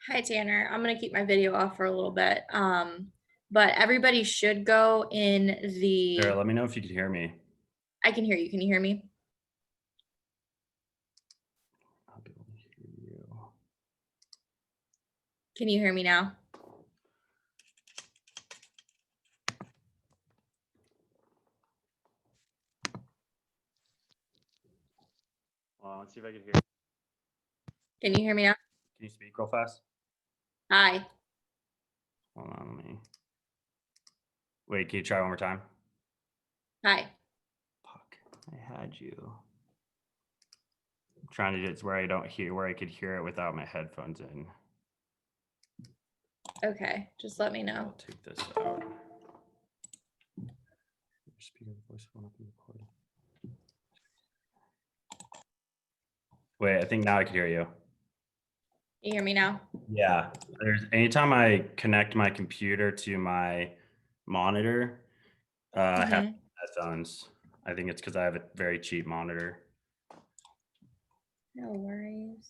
Hi, Tanner. I'm going to keep my video off for a little bit. But everybody should go in the. Sarah, let me know if you can hear me. I can hear you. Can you hear me? I'll be able to hear you. Can you hear me now? Well, let's see if I can hear. Can you hear me now? Can you speak real fast? Hi. Hold on, let me. Wait, can you try one more time? Hi. Fuck, I had you. I'm trying to do it where I don't hear, where I could hear it without my headphones in. Okay, just let me know. I'll take this out. Speaker voice will not be recorded. Wait, I think now I can hear you. You hear me now? Yeah. Anytime I connect my computer to my monitor, I have headphones. I think it's because I have a very cheap monitor. No worries.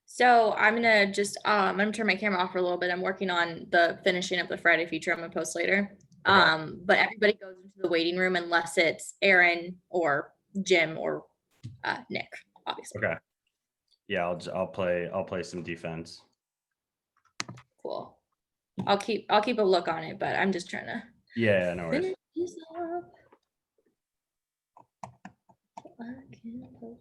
So I'm gonna just I'm gonna turn my camera off for a little bit. I'm working on the finishing of the Friday feature I'm gonna post later. Okay. But everybody goes into the waiting room unless it's Aaron or Jim or Nick, obviously. Okay. Yeah, I'll play some defense. Cool. I'll keep a look on it, but I'm just trying to Yeah, no worries. finish this up. I can post.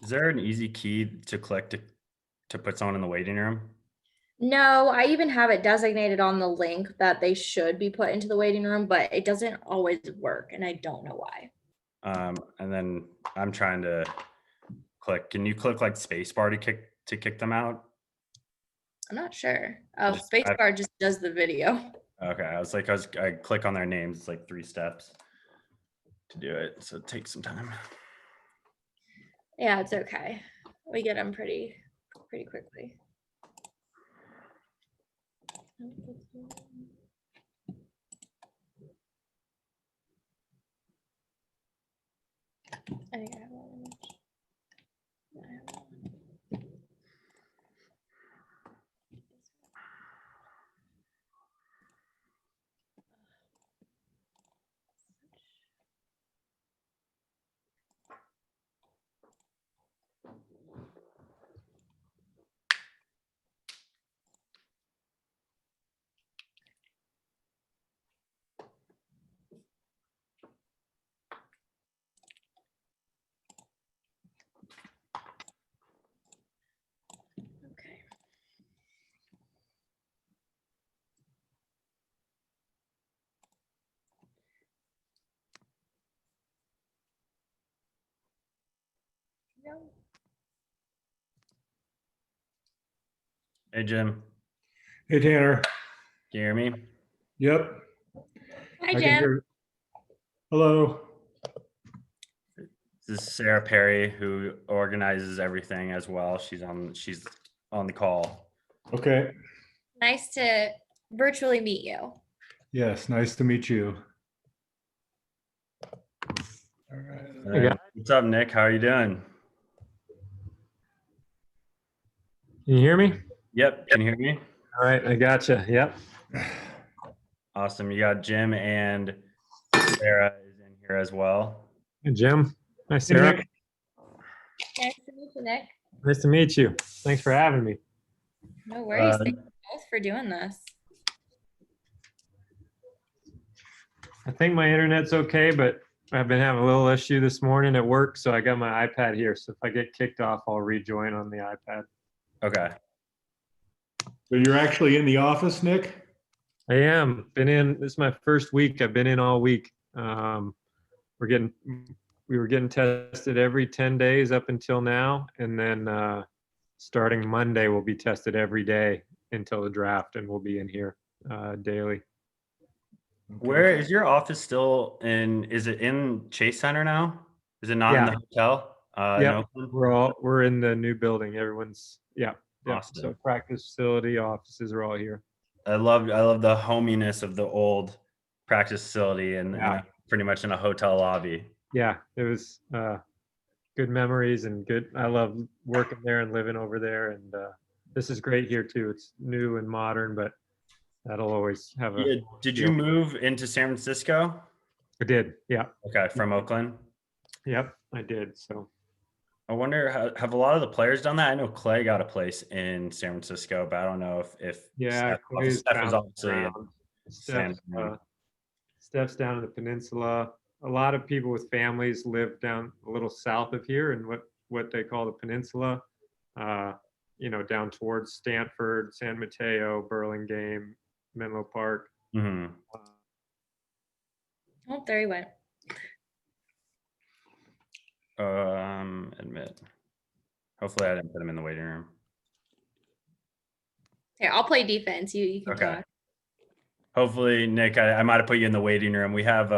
Is there an easy key to click to put someone in the waiting room? No, I even have it designated on the link that they should be put into the waiting room, but it doesn't always work, and I don't know why. And then I'm trying to click. Can you click like spacebar to kick them out? I'm not sure. Oh, spacebar just does the video. Okay, I click on their names. It's like 3 steps to do it, so it takes some time. Yeah, it's okay. We get them pretty quickly. I think I have one image. I have one. Okay. No. Hey, Jim. Hey, Tanner. Can you hear me? Yep. Hi, I can Jim. hear. Hello. This is Sarah Perry, who organizes everything as well. She's on the call. Okay. Nice to virtually meet you. Yes, nice to meet you. All right. What's up, Nick? How are you doing? Can you hear me? Yep. Can you hear me? All right, I gotcha. Yep. Awesome. You got Jim and Sarah is in here as well. Hey, Jim. Hi, Hey, Sarah. Nick. Nice to meet you, Nick. Nice to meet you. Thanks for having me. No worries. Thank you both for doing this. I think my internet's okay, but I've been having a little issue this morning at work, so I got my iPad here. So if I get kicked off, I'll rejoin on the iPad. Okay. So you're actually in the office, Nick? I am. Been in. This is my first week. I've been in all week. We were getting tested every 10 days up until now, and then starting Monday, we'll be tested every day until the draft, and we'll be in here daily. Where is your office still in? Is it in Chase Center now? Is it not in Yeah. the hotel? In Yep. Oakland? We're in the new building. Everyone's yeah. Awesome. So practice facility, offices are all here. I love the hominess of the old practice facility and pretty much in a hotel lobby. Yeah, it was good memories and good. I love working there and living over there, and this is great here too. It's new and modern, but that'll always have a. Yeah. Did you move into San Francisco? I did. Yeah. Okay, from Oakland. Yep, I did. So I wonder have a lot of the players done that? I know Clay got a place in San Francisco, but I don't know if yeah, Steph was obviously in San Steph's down in the peninsula. A lot of people with families live down a little south of here in what they call the peninsula. Down towards Stanford, San Mateo, Burlingame, Menlo Park. Mm-hmm. Oh, there he went. Admit. Hopefully I didn't put him in the waiting room. Here, I'll play defense. You can Okay. talk. Hopefully, Nick, I might have put you in the waiting room. We have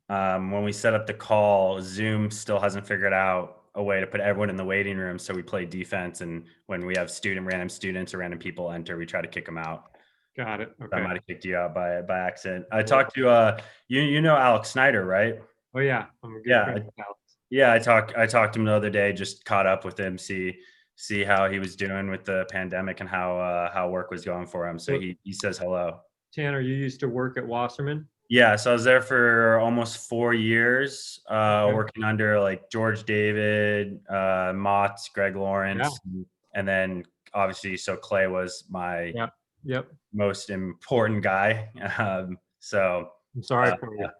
when we set up the call, Zoom still hasn't figured out a way to put everyone in the waiting room. So we play defense, and when we have random students or random people enter, we try to kick them out. Got it. Okay. I might have kicked you out by accident. I talked to you know Alex Snyder, right? Oh yeah, I'm a good friend with Alex. Yeah, I talked to him the other day, just caught up with him, see how he was doing with the pandemic and how work was going for him. So he says hello. Tanner, you used to work at Wasserman? Yeah, so I was there for almost 4 years, working under like George David, Mott, Greg Lawrence, and then obviously, so Clay was my most important guy. So I'm sorry for you.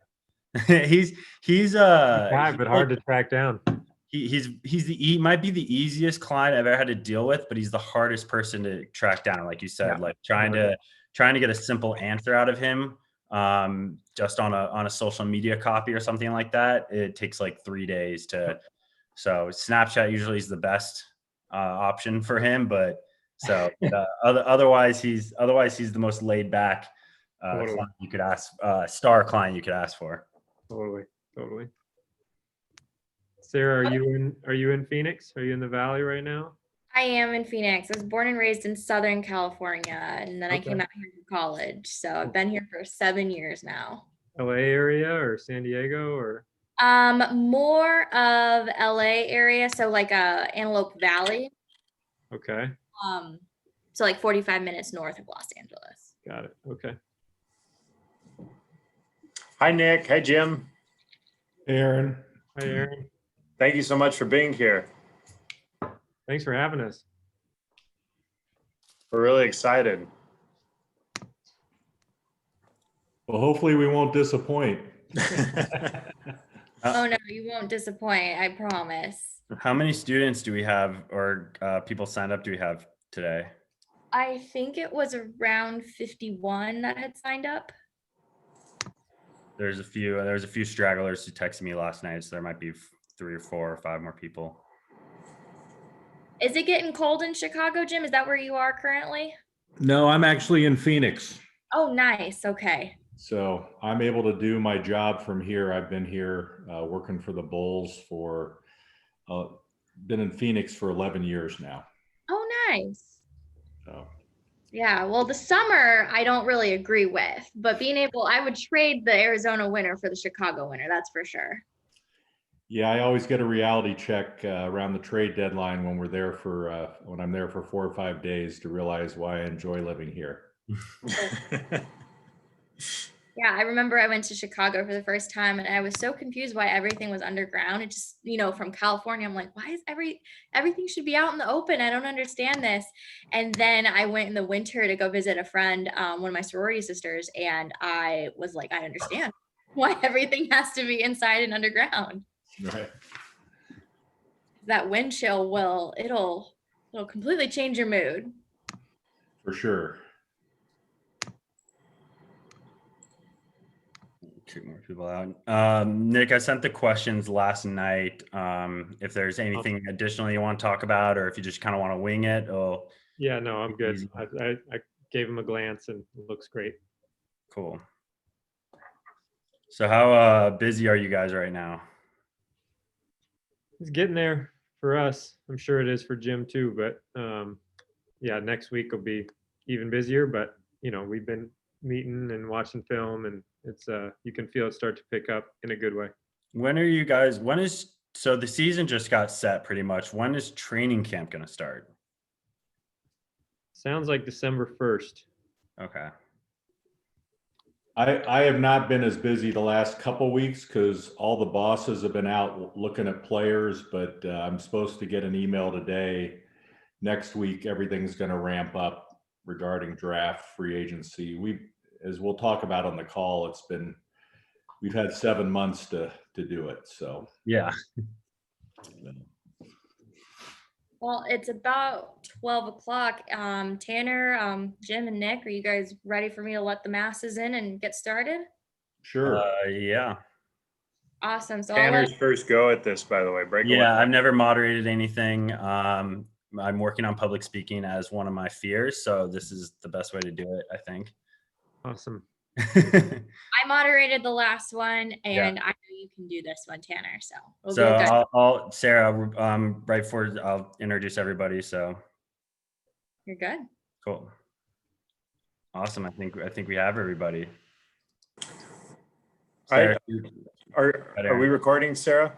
he's guy, but hard to track down. He might be the easiest client I've ever had to deal with, but he's the hardest person to track down. Like you said, like trying to get a simple answer out of him, just on a social media copy or something like that. It takes like 3 days to. So Snapchat usually is the best option for him, but otherwise he's the most laid back client you could ask, star client you could ask for. Totally. Sarah, are you in Phoenix? Are you in the Valley right now? I am in Phoenix. I was born and raised in Southern California, and then I came out here for college. So I've been here for 7 years now. LA area or San Diego or? More of LA area, so like Antelope Valley. Okay. So like 45 minutes north of Los Angeles. Got it. Okay. Hi, Nick. Hi, Jim. Hey, Aaron. Hi, Aaron. Thank you so much for being here. Thanks for having us. We're really excited. Well, hopefully we won't disappoint. Oh no, you won't disappoint. I promise. How many students do we have, or people signed up do we have today? I think it was around 51 that had signed up. There's a few stragglers who texted me last night, so there might be 3 or 4 or 5 more people. Is it getting cold in Chicago, Jim? Is that where you are currently? No, I'm actually in Phoenix. Oh, nice. Okay. So I'm able to do my job from here. I've been here working for the Bulls been in Phoenix for 11 years now. Oh, nice. So. Yeah, well, the summer I don't really agree with, but I would trade the Arizona winter for the Chicago winter. That's for sure. Yeah, I always get a reality check around the trade deadline when when I'm there for 4 or 5 days to realize why I enjoy living here. Yeah, I remember I went to Chicago for the first time and I was so confused why everything was underground. It just, from California, I'm like, why is everything should be out in the open? I don't understand this. And then I went in the winter to go visit a friend, one of my sorority sisters, and I was like, I understand. why everything has to be inside and underground. Right. That wind chill it'll completely change your mood. For sure. Two more people out. Nick, I sent the questions last night. If there's anything additional you want to talk about, or if you just kind of want to wing it, Yeah, no, I'm good. easy. I gave him a glance and it looks great. Cool. So how busy are you guys right now? It's getting there for us. I'm sure it is for Jim too, but yeah, next week will be even busier, but we've been meeting and watching film, and it's you can feel it start to pick up in a good way. So the season just got set pretty much. When is training camp going to start? Sounds like December 1st. Okay. I have not been as busy the last couple weeks because all the bosses have been out looking at players, but I'm supposed to get an email today. Next week, everything's going to ramp up regarding draft, free agency. As we'll talk about on the call, we've had 7 months to do it. So Yeah. Well, it's about 12 o'clock. Tanner, Jim, and Nick, are you guys ready for me to let the masses in and get started? sure. Yeah. Awesome. So Tanner's first go at this, by the way. Break away. Yeah, I've never moderated anything. I'm working on public speaking as one of my fears, so this is the best way to do it, I think. Awesome. I moderated the last one, and Yeah. I know you can do this one, Tanner. So it'll So be a good. I'll Sarah, right before I'll introduce everybody. So You're good. cool. Awesome. I think we have everybody. Sarah, Are we recording, Sarah?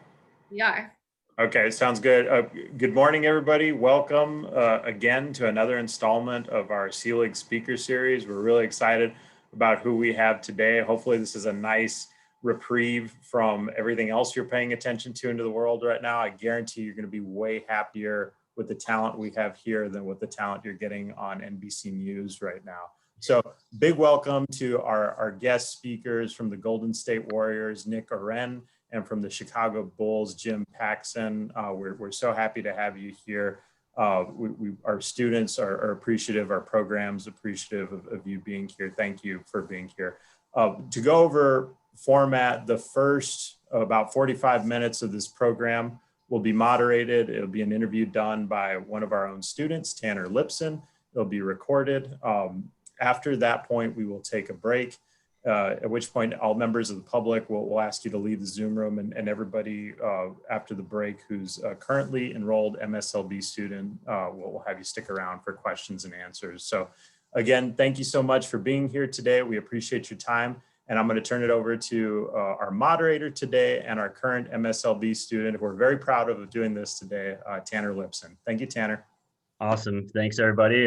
We are. Okay, sounds good. Good morning, everybody. Welcome again to another installment of our Selig Speaker Series. We're really excited about who we have today. Hopefully this is a nice reprieve from everything else you're paying attention to into the world right now. I guarantee you're going to be way happier with the talent we have here than with the talent you're getting on NBC News right now. So big welcome to our guest speakers from the Golden State Warriors, Nick Oren, and from the Chicago Bulls, Jim Paxson. We're so happy to have you here. Our students are appreciative, our program's appreciative of you being here. Thank you for being here. To go over format, the first about 45 minutes of this program will be moderated. It'll be an interview done by one of our own students, Tanner Lipson. It'll be recorded. After that point, we will take a break, at which point all members of the public will ask you to leave the Zoom room, and everybody after the break who's currently enrolled MSLB student will have you stick around for questions and answers. So again, thank you so much for being here today. We appreciate your time. And I'm going to turn it over to our moderator today and our current MSLB student. We're very proud of doing this today, Tanner Lipson. Thank you, Tanner. Awesome. Thanks, everybody.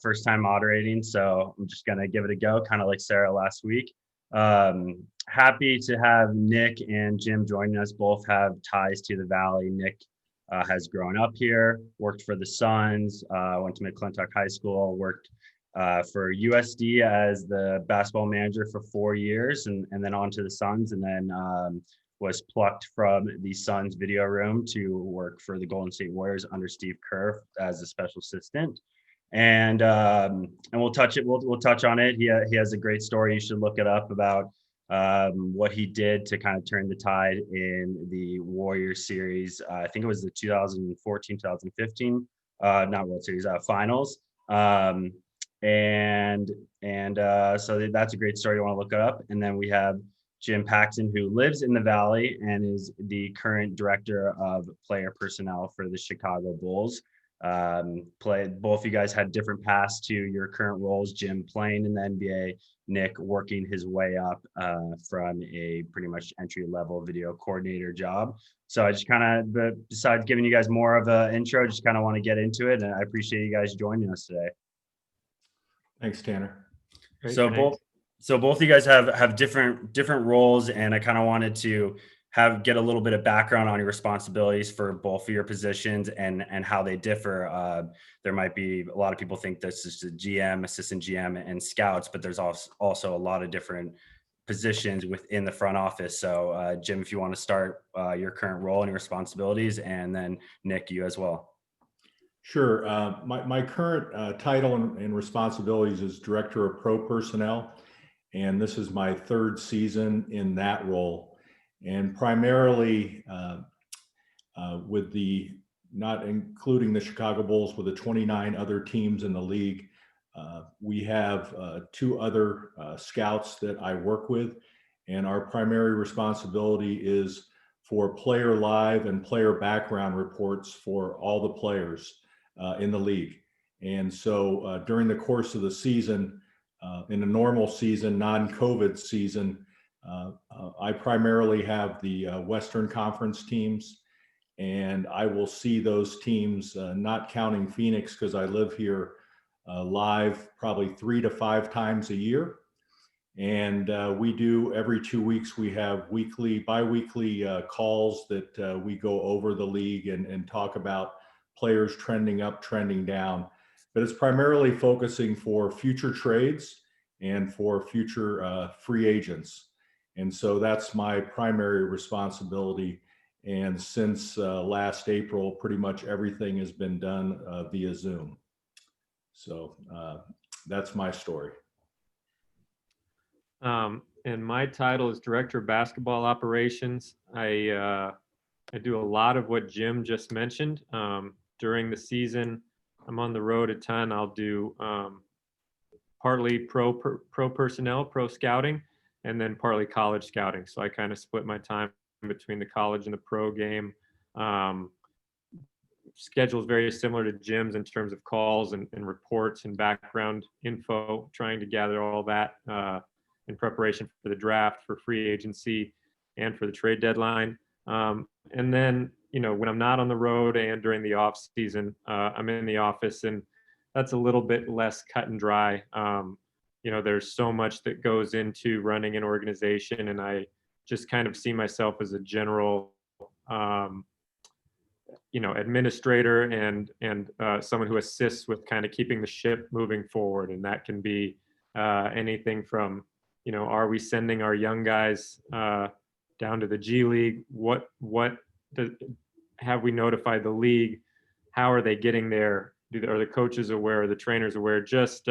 First time moderating, so I'm just going to give it a go, kind of like Sarah last week. Happy to have Nick and Jim joining us. Both have ties to the Valley. Nick has grown up here, worked for the Suns, went to McClintock High School, worked for USD as the basketball manager for 4 years, and then on to the Suns, and then was plucked from the Suns video room to work for the Golden State Warriors under Steve Kerr as a special assistant. And we'll touch on it. He has a great story. You should look it up about what he did to kind of turn the tide in the Warriors series. I think it was the 2014-2015, not World Series, finals. So that's a great story. You want to look it up. And then we have Jim Paxson, who lives in the Valley and is the current director of player personnel for the Chicago Bulls. Both you guys had different paths to your current roles. Jim playing in the NBA, Nick working his way up from a pretty much entry-level video coordinator job. So I just kind of, besides giving you guys more of an intro, just kind of want to get into it. And I appreciate you guys joining us today. Thanks, Tanner. Great, So both of you guys have different roles, and I kind of wanted to get a little bit of background on your responsibilities for both of your positions and how they differ. There might be a lot of people think this is the GM, assistant GM, and scouts, but there's also a lot of different positions within the front office. So Jim, if you want to start your current role and your responsibilities, and then Nick, you as well. Sure. My current title and responsibilities is Director of Pro Personnel, and this is my third season in that role. And primarily with the, not including the Chicago Bulls, with the 29 other teams in the league, we have 2 other scouts that I work with, and our primary responsibility is for player live and player background reports for all the players in the league. And so during the course of the season, in a normal season, non-COVID season, I primarily have the Western Conference teams, and I will see those teams, not counting Phoenix because I live here, live probably 3 to 5 times a year. And we do every 2 weeks, we have bi-weekly calls that we go over the league and talk about players trending up, trending down. But it's primarily focusing for future trades and for future free agents. And so that's my primary responsibility. And since last April, pretty much everything has been done via Zoom. So that's my story. And my title is Director of Basketball Operations. I do a lot of what Jim just mentioned. During the season, I'm on the road a ton. I'll do partly pro personnel, pro scouting, and then partly college scouting. So I kind of split my time between the college and the pro game. Schedule is very similar to Jim's in terms of calls and reports and background info, trying to gather all that in preparation for the draft, for free agency, and for the trade deadline. And then, when I'm not on the road and during the off season, I'm in the office, and that's a little bit less cut and dry. There's so much that goes into running an organization, and I just kind of see myself as a general, administrator and someone who assists with kind of keeping the ship moving forward. And that can be anything from, are we sending our young guys down to the G League? Have we notified the league? How are they getting there? Are the coaches aware? Are the trainers aware? Just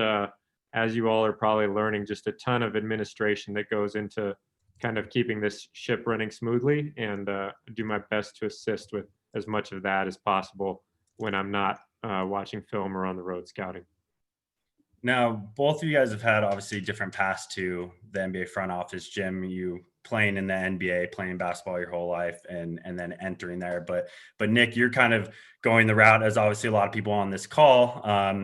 as you all are probably learning, just a ton of administration that goes into kind of keeping this ship running smoothly, and do my best to assist with as much of that as possible when I'm not watching film or on the road scouting. Now, both of you guys have had obviously different paths to the NBA front office. Jim, you playing in the NBA, playing basketball your whole life, and then entering there. But Nick, you're kind of going the route as obviously a lot of people on this call,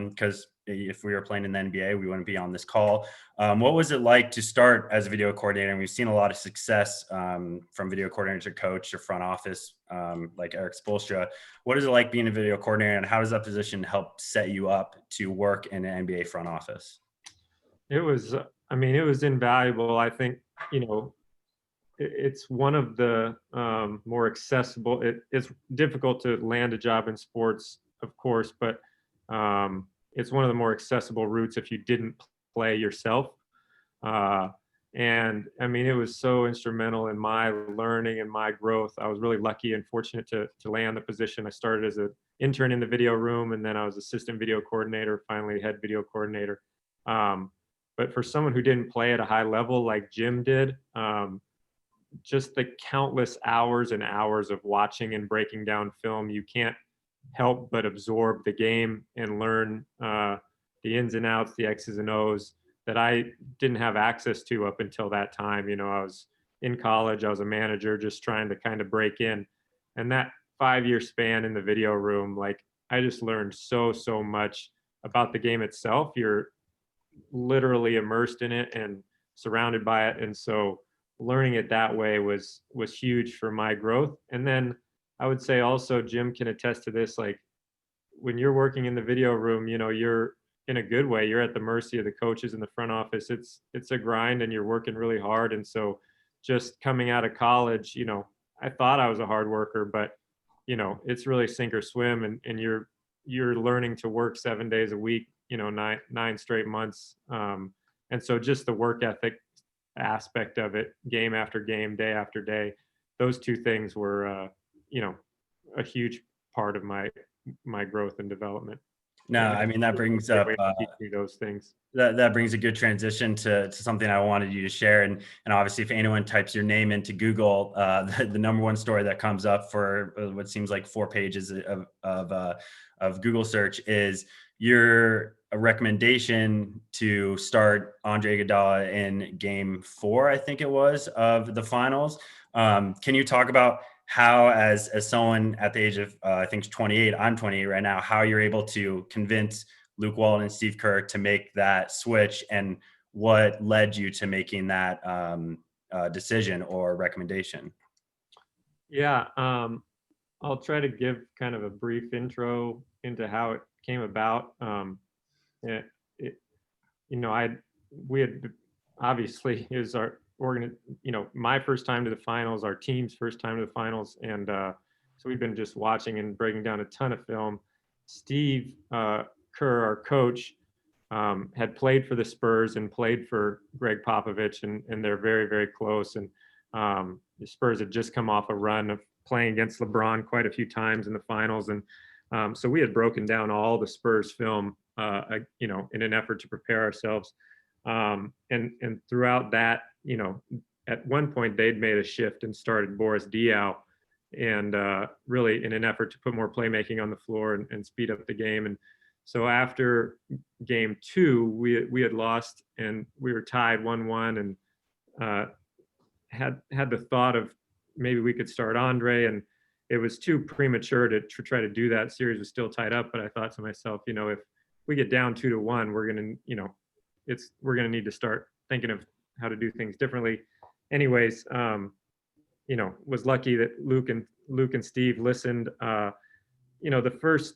because if we were playing in the NBA, we wouldn't be on this call. What was it like to start as a video coordinator? And we've seen a lot of success from video coordinator to coach to front office, like Eric Spoelstra. What is it like being a video coordinator, and how does that position help set you up to work in an NBA front office? It was invaluable. I think, it's one of the more accessible. It's difficult to land a job in sports, of course, but it's one of the more accessible routes if you didn't play yourself. And it was so instrumental in my learning and my growth. I was really lucky and fortunate to land the position. I started as an intern in the video room, and then I was assistant video coordinator, finally head video coordinator. But for someone who didn't play at a high level like Jim did, just the countless hours and hours of watching and breaking down film, you can't help but absorb the game and learn the ins and outs, the X's and O's that I didn't have access to up until that time. I was in college, I was a manager just trying to kind of break in. And that 5-year span in the video room, I just learned so much about the game itself. You're literally immersed in it and surrounded by it. And so learning it that way was huge for my growth. And then I would say also, Jim can attest to this, when you're working in the video room, you're in a good way, you're at the mercy of the coaches in the front office. It's a grind and you're working really hard. And so just coming out of college, I thought I was a hard worker, but it's really sink or swim, and you're learning to work 7 days a week, 9 straight months. And so just the work ethic aspect of it, game after game, day after day. Those two things were, a huge part of my growth and development. No, And I mean, that brings great up way to teach me those things. that brings a good transition to something I wanted you to share. And obviously, if anyone types your name into Google, the number one story that comes up for what seems like 4 pages of Google search is your recommendation to start Andre Iguodala in Game 4, I think it was, of the finals. Can you talk about how, as someone at the age of I think 28, I'm 28 right now, how you're able to convince Luke Walton and Steve Kerr to make that switch, and what led you to making that decision or recommendation? Yeah, I'll try to give kind of a brief intro into how it came about. It, it, we had obviously it was my first time to the finals, our team's first time to the finals, and so we've been just watching and breaking down a ton of film. Steve Kerr, our coach, had played for the Spurs and played for Greg Popovich, and they're very, very close. And the Spurs had just come off a run of playing against LeBron quite a few times in the finals, and so we had broken down all the Spurs film, in an effort to prepare ourselves. And throughout that, at one point they'd made a shift and started Boris Diaw, and really in an effort to put more playmaking on the floor and speed up the game. And so after Game 2, we had lost and we were tied 1-1, and had the thought of maybe we could start Andre, and it was too premature to try to do that. Series was still tied up, but I thought to myself, if we get down 2-1, we're gonna need to start thinking of how to do things differently. Anyways, was lucky that Luke and Steve listened. The first,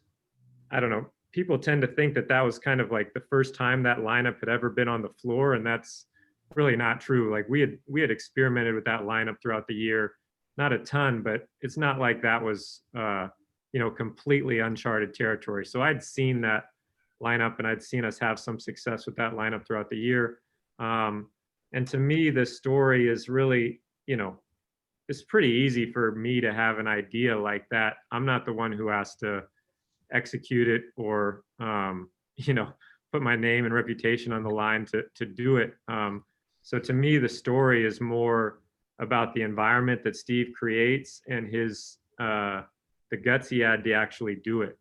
I don't know, people tend to think that was kind of like the first time that lineup had ever been on the floor, and that's really not true. Like we had experimented with that lineup throughout the year, not a ton, but it's not like that was completely uncharted territory. So I'd seen that lineup, and I'd seen us have some success with that lineup throughout the year. And to me, the story is really, it's pretty easy for me to have an idea like that. I'm not the one who has to execute it or, put my name and reputation on the line to do it. So to me, the story is more about the environment that Steve creates and his the guts he had to actually do it.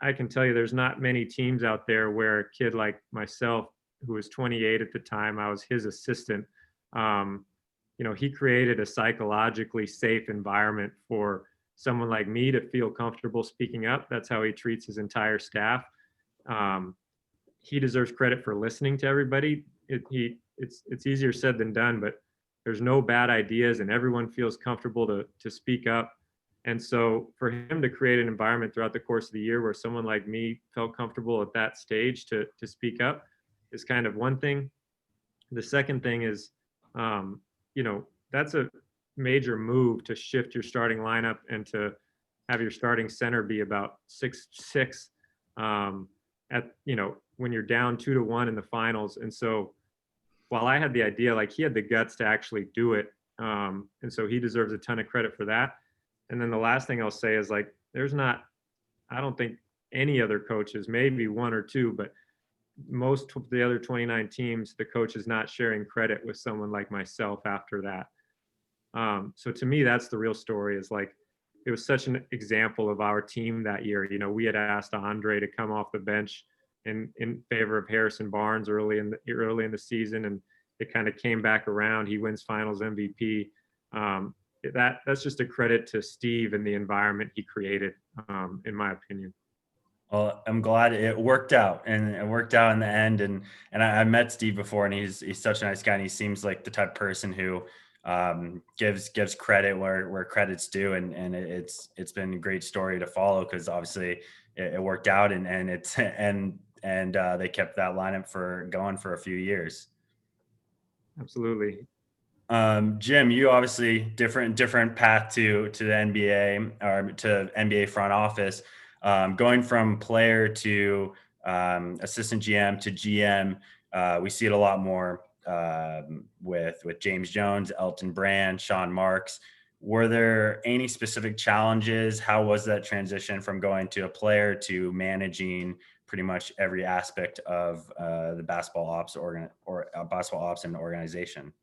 I can tell you there's not many teams out there where a kid like myself, who was 28 at the time, I was his assistant. He created a psychologically safe environment for someone like me to feel comfortable speaking up. That's how he treats his entire staff. He deserves credit for listening to everybody. It's easier said than done, but there's no bad ideas, and everyone feels comfortable to speak up. And so for him to create an environment throughout the course of the year where someone like me felt comfortable at that stage to speak up is kind of one thing. The second thing is, that's a major move to shift your starting lineup and to have your starting center be about 6'6", when you're down 2-1 in the finals. And so while I had the idea, like, he had the guts to actually do it. And so he deserves a ton of credit for that. And then the last thing I'll say is, like, I don't think any other coaches, maybe one or two, but most of the other 29 teams, the coach is not sharing credit with someone like myself after that. So to me, that's the real story, is like, it was such an example of our team that year. We had asked Andre to come off the bench in favor of Harrison Barnes early in the season, and it kind of came back around. He wins Finals MVP. That's just a credit to Steve and the environment he created, in my opinion. Well, I'm glad it worked out, and it worked out in the end. And I met Steve before, and he's such a nice guy, and he seems like the type of person who gives credit where credit's due, and it's been a great story to follow, because obviously it worked out, and they kept that lineup going for a few years. Absolutely. Jim, you obviously different path to the NBA, or to NBA front office, going from player to assistant GM to GM. We see it a lot more with James Jones, Elton Brand, Sean Marks. Were there any specific challenges? How was that transition from going to a player to managing pretty much every aspect of the basketball ops basketball ops and organization?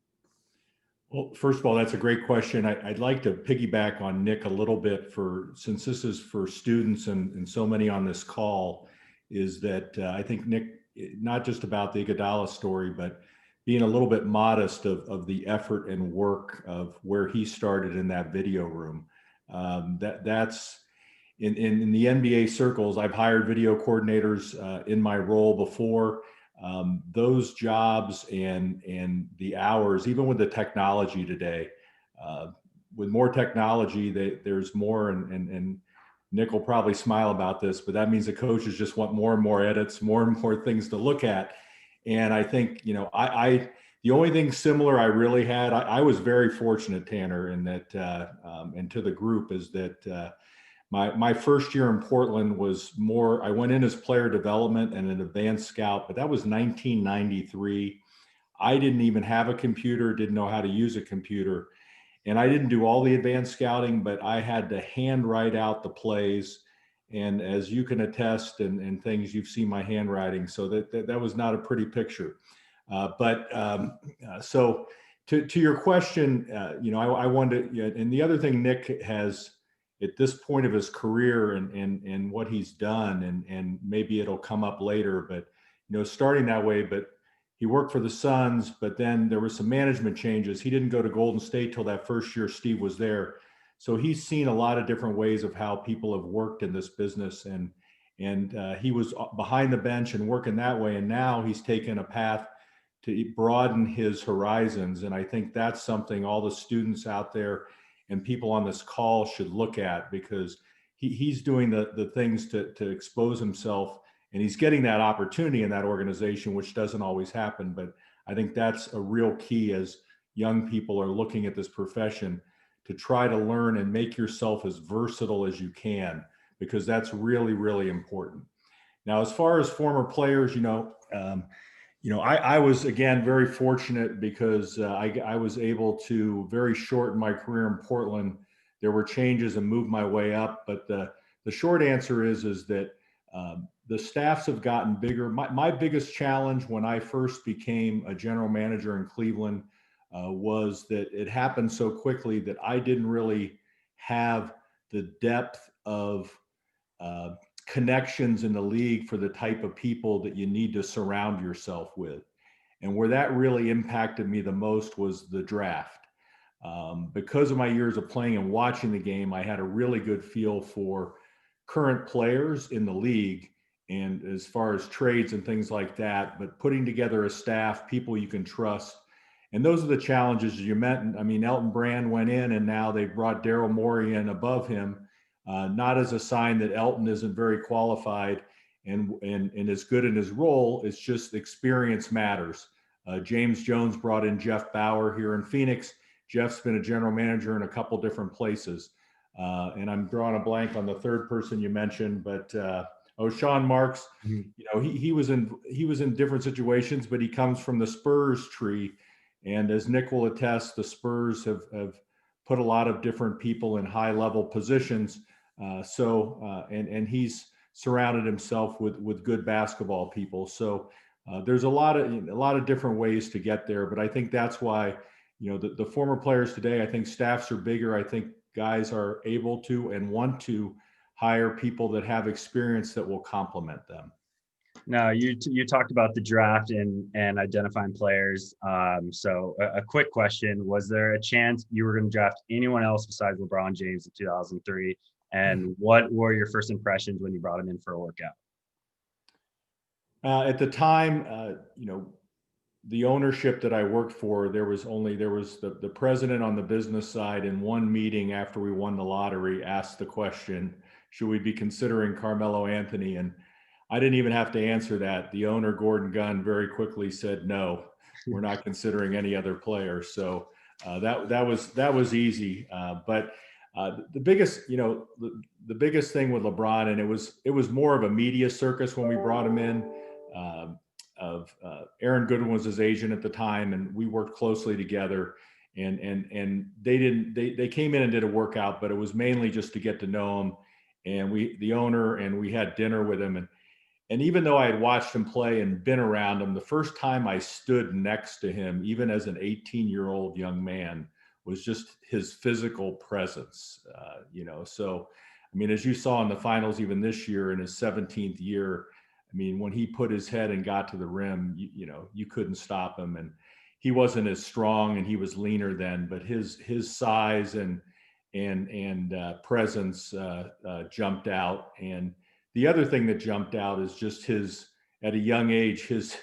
Well, first of all, that's a great question. I'd like to piggyback on Nick a little bit since this is for students and so many on this call, is that I think Nick, not just about the Iguodala story, but being a little bit modest of the effort and work of where he started in that video room. That's in the NBA circles. I've hired video coordinators in my role before. Those jobs and the hours, even with the technology today, with more technology, there's more, and Nick will probably smile about this, but that means the coaches just want more and more edits, more and more things to look at. And I think, the only thing similar I really had, I was very fortunate, Tanner, in that, and to the group, is that my first year in Portland was more, I went in as player development and an advanced scout, but that was 1993. I didn't even have a computer, didn't know how to use a computer. And I didn't do all the advanced scouting, but I had to hand write out the plays. And as you can attest and things, you've seen my handwriting. So that was not a pretty picture. So to your question, I wanted to, and the other thing Nick has at this point of his career and what he's done, and maybe it'll come up later, but, starting that way, but he worked for the Suns, but then there were some management changes. He didn't go to Golden State till that first year Steve was there. So he's seen a lot of different ways of how people have worked in this business, and he was behind the bench and working that way. And now he's taken a path to broaden his horizons. And I think that's something all the students out there and people on this call should look at, because he's doing the things to expose himself, and he's getting that opportunity in that organization, which doesn't always happen. But I think that's a real key as young people are looking at this profession, to try to learn and make yourself as versatile as you can, because that's really, really important. Now, as far as former players, I was, again, very fortunate because I was able to very shorten my career in Portland. There were changes and moved my way up. But the short answer is that the staffs have gotten bigger. My biggest challenge when I first became a general manager in Cleveland was that it happened so quickly that I didn't really have the depth of connections in the league for the type of people that you need to surround yourself with. And where that really impacted me the most was the draft. Because of my years of playing and watching the game, I had a really good feel for current players in the league, and as far as trades and things like that, but putting together a staff, people you can trust. And those are the challenges you met. I mean, Elton Brand went in, and now they brought Daryl Morey in above him. Not as a sign that Elton isn't very qualified and is good in his role. It's just experience matters. James Jones brought in Jeff Bauer here in Phoenix. Jeff's been a general manager in a couple different places. And I'm drawing a blank on the third person you mentioned, but Sean Marks, he was in different situations, but he comes from the Spurs tree. And as Nick will attest, the Spurs have put a lot of different people in high level positions. And he's surrounded himself with good basketball people. So there's a lot of different ways to get there. But I think that's why, the former players today, I think staffs are bigger. I think guys are able to and want to hire people that have experience that will complement them. Now, you talked about the draft and identifying players. So a quick question: was there a chance you were going to draft anyone else besides LeBron James in 2003? And what were your first impressions when you brought him in for a workout? At the time, the ownership that I worked for, there was the president on the business side in one meeting after we won the lottery asked the question, should we be considering Carmelo Anthony? And I didn't even have to answer that. The owner, Gordon Gunn, very quickly said, no, we're not considering any other player. So that was easy. But the biggest thing with LeBron, and it was more of a media circus when we brought him in. Aaron Goodwin was his agent at the time, and we worked closely together. And they came in and did a workout, but it was mainly just to get to know him. And the owner, and we had dinner with him. And even though I had watched him play and been around him, the first time I stood next to him, even as an 18-year-old young man, was just his physical presence. So, I mean, as you saw in the finals, even this year in his 17th year, I mean, when he put his head and got to the rim, you couldn't stop him. And he wasn't as strong, and he was leaner then, but his size and presence jumped out. And the other thing that jumped out is just at a young age, his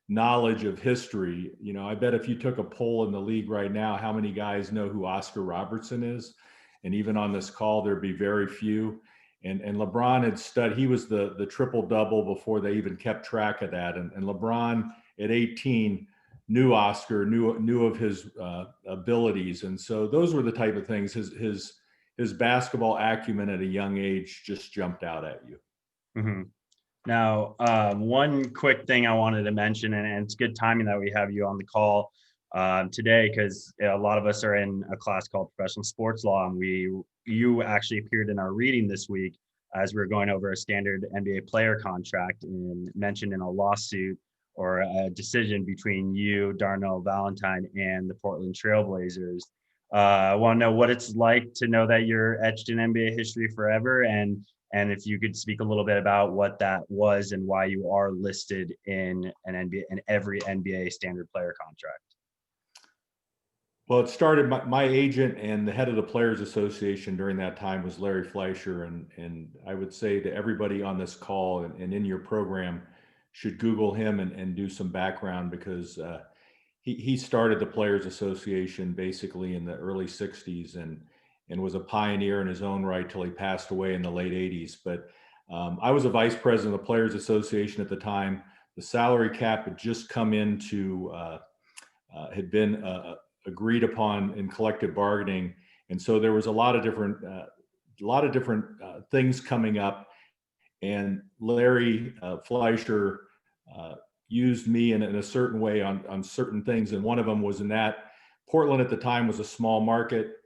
knowledge of history. I bet if you took a poll in the league right now, how many guys know who Oscar Robertson is? And even on this call, there'd be very few. And LeBron had studied, he was the triple double before they even kept track of that. And LeBron at 18 knew Oscar, knew of his abilities. And so those were the type of things, his basketball acumen at a young age just jumped out at you. Mm-hmm. Now, one quick thing I wanted to mention, and it's good timing that we have you on the call today, because a lot of us are in a class called Professional Sports Law, and you actually appeared in our reading this week as we were going over a standard NBA player contract and mentioned in a lawsuit or a decision between you, Darnell Valentine, and the Portland Trailblazers. I want to know what it's like to know that you're etched in NBA history forever, and if you could speak a little bit about what that was and why you are listed in every NBA standard player contract. Well, it started, my agent and the head of the Players Association during that time was Larry Fleischer. And I would say to everybody on this call and in your program should Google him and do some background, because he started the Players Association basically in the early 60s and was a pioneer in his own right till he passed away in the late 80s. But I was a vice president of the Players Association at the time. The salary cap had just come into, had been agreed upon in collective bargaining. And so there was a lot of different things coming up. And Larry Fleischer used me in a certain way on certain things. And one of them was in that Portland at the time was a small market.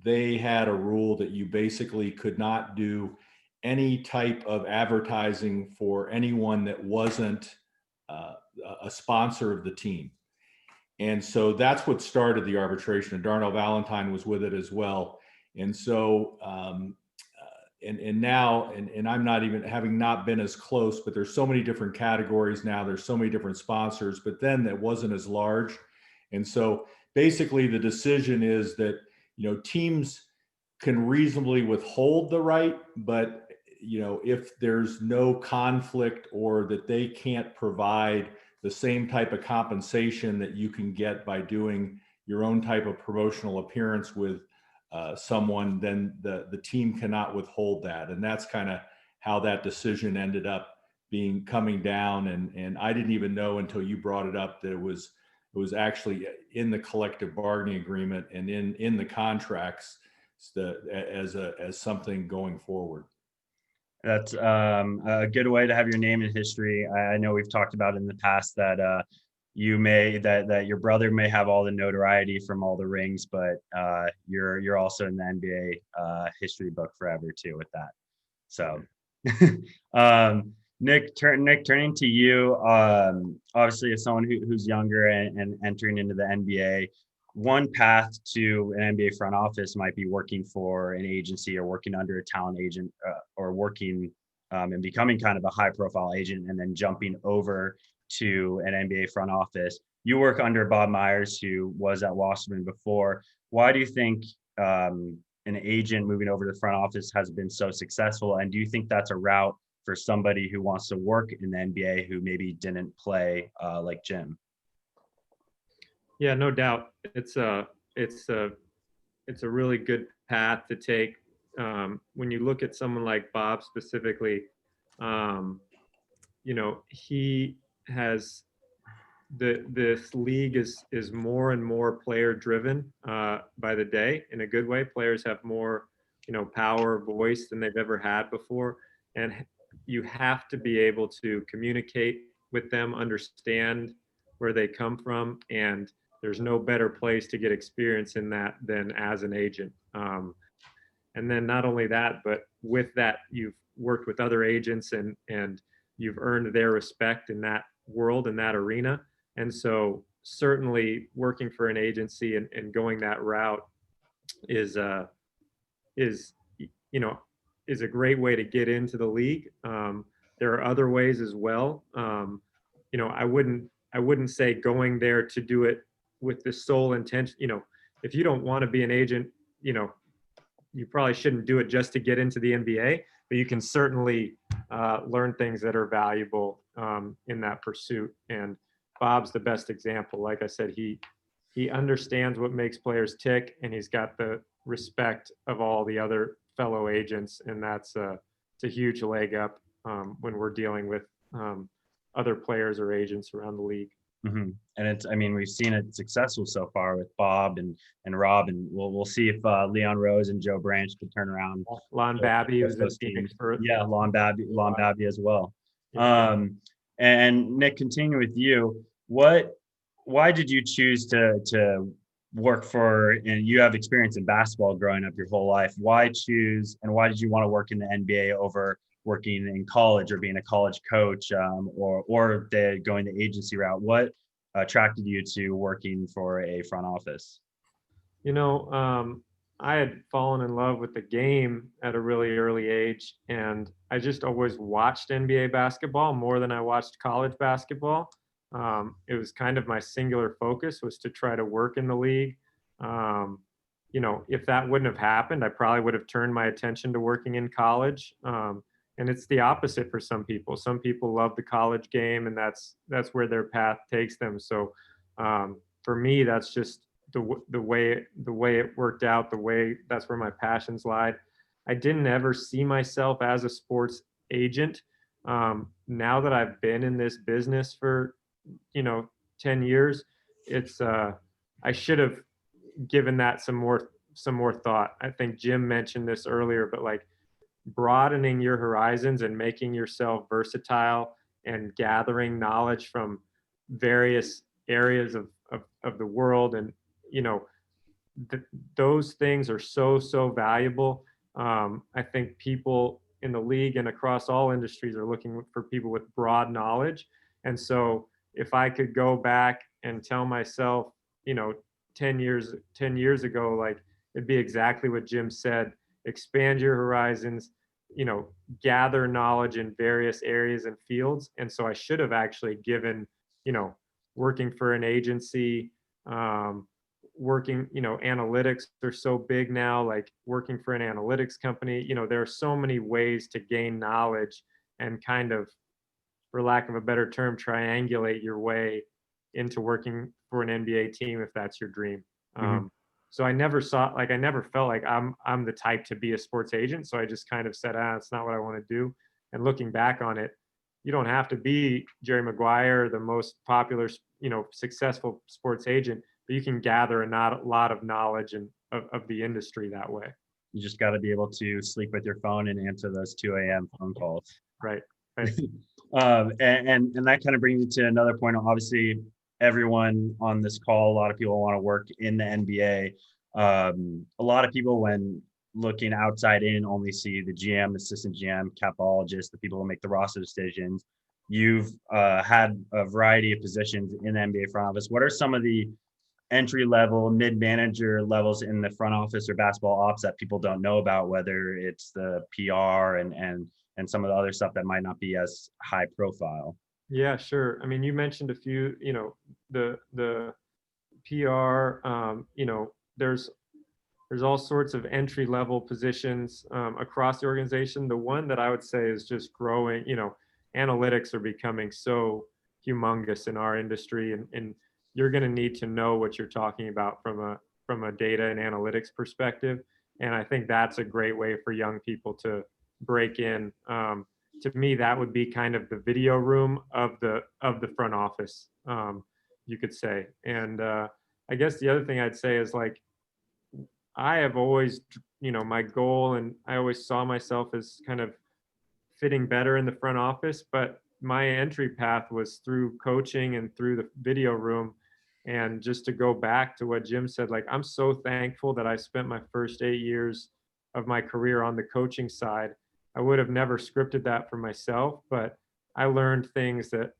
They had a rule that you basically could not do any type of advertising for anyone that wasn't a sponsor of the team. And so that's what started the arbitration, and Darnell Valentine was with it as well. And so, now I'm not even, having not been as close, but there's so many different categories now, there's so many different sponsors, but then that wasn't as large. And so basically the decision is that, teams can reasonably withhold the right, but, if there's no conflict or that they can't provide the same type of compensation that you can get by doing your own type of promotional appearance with someone, then the team cannot withhold that. And that's kind of how that decision ended up coming down. And I didn't even know until you brought it up that it was actually in the collective bargaining agreement and in the contracts as something going forward. That's a good way to have your name in history. I know we've talked about in the past that that your brother may have all the notoriety from all the rings, but you're also in the NBA history book forever too with that. So, Nick, turning to you, obviously as someone who's younger and entering into the NBA, one path to an NBA front office might be working for an agency or working under a talent agent or working and becoming kind of a high profile agent and then jumping over to an NBA front office. You work under Bob Myers, who was at Wasserman before. Why do you think an agent moving over to the front office has been so successful? And do you think that's a route for somebody who wants to work in the NBA who maybe didn't play like Jim? Yeah, no doubt. It's a really good path to take. When you look at someone like Bob specifically, he has this league is more and more player driven by the day in a good way. Players have more, power, voice than they've ever had before. And you have to be able to communicate with them, understand where they come from, and there's no better place to get experience in that than as an agent. And then not only that, but with that, you've worked with other agents and you've earned their respect in that world, in that arena. And so certainly working for an agency and going that route is is you know is a great way to get into the league. There are other ways as well. I wouldn't say going there to do it with the sole intention. If you don't want to be an agent, you probably shouldn't do it just to get into the NBA. But you can certainly learn things that are valuable in that pursuit. And Bob's the best example. Like I said, he understands what makes players tick, and he's got the respect of all the other fellow agents, and that's it's a huge leg up when we're dealing with other players or agents around the league. Mm-hmm. And I mean, we've seen it successful so far with Bob and Rob, and we'll see if Leon Rose and Joe Branch could turn around. Lon Babby was in Phoenix for Lon Babby as well. Yeah. And Nick, continue with you. Why did you choose to work for, and you have experience in basketball growing up your whole life. Why did you want to work in the NBA over working in college or being a college coach, or going the agency route? What attracted you to working for a front office? I had fallen in love with the game at a really early age, and I just always watched NBA basketball more than I watched college basketball. It was kind of my singular focus was to try to work in the league. If that wouldn't have happened, I probably would have turned my attention to working in college. And it's the opposite for some people. Some people love the college game, and that's where their path takes them. So for me, that's just the way it worked out. That's where my passions lied. I didn't ever see myself as a sports agent. Now that I've been in this business for 10 years, it's I should have given that some more thought. I think Jim mentioned this earlier, but like broadening your horizons and making yourself versatile and gathering knowledge from various areas of the world, and those things are so valuable. I think people in the league and across all industries are looking for people with broad knowledge. And so if I could go back and tell myself, 10 years ago, like, it'd be exactly what Jim said: expand your horizons, gather knowledge in various areas and fields. And so I should have actually given, working for an agency, analytics are so big now, like working for an analytics company, there are so many ways to gain knowledge and kind of, for lack of a better term, triangulate your way into working for an NBA team if that's your dream. Mm-hmm. So I never felt like I'm the type to be a sports agent. So I just kind of said, it's not what I want to do. And looking back on it, you don't have to be Jerry Maguire, the most popular, successful sports agent, but you can gather a lot of knowledge of the industry that way. You just got to be able to sleep with your phone and answer those 2 a.m. phone calls. Right. And that kind of brings me to another point. Obviously, everyone on this call, a lot of people want to work in the NBA. A lot of people, when looking outside in, only see the GM, assistant GM, capologist, the people who make the roster decisions. You've had a variety of positions in the NBA front office. What are some of the entry level, mid-manager levels in the front office or basketball ops that people don't know about, whether it's the PR and some of the other stuff that might not be as high profile? Yeah, sure. I mean, you mentioned a few, the PR, there's all sorts of entry level positions across the organization. The one that I would say is just growing, analytics are becoming so humongous in our industry, and you're going to need to know what you're talking about from a data and analytics perspective. And I think that's a great way for young people to break in. To me, that would be kind of the video room of the front office, you could say. And I guess the other thing I'd say is, like, I have always, my goal, and I always saw myself as kind of fitting better in the front office, but my entry path was through coaching and through the video room. And just to go back to what Jim said, like, I'm so thankful that I spent my first 8 years of my career on the coaching side. I would have never scripted that for myself, but I learned things that,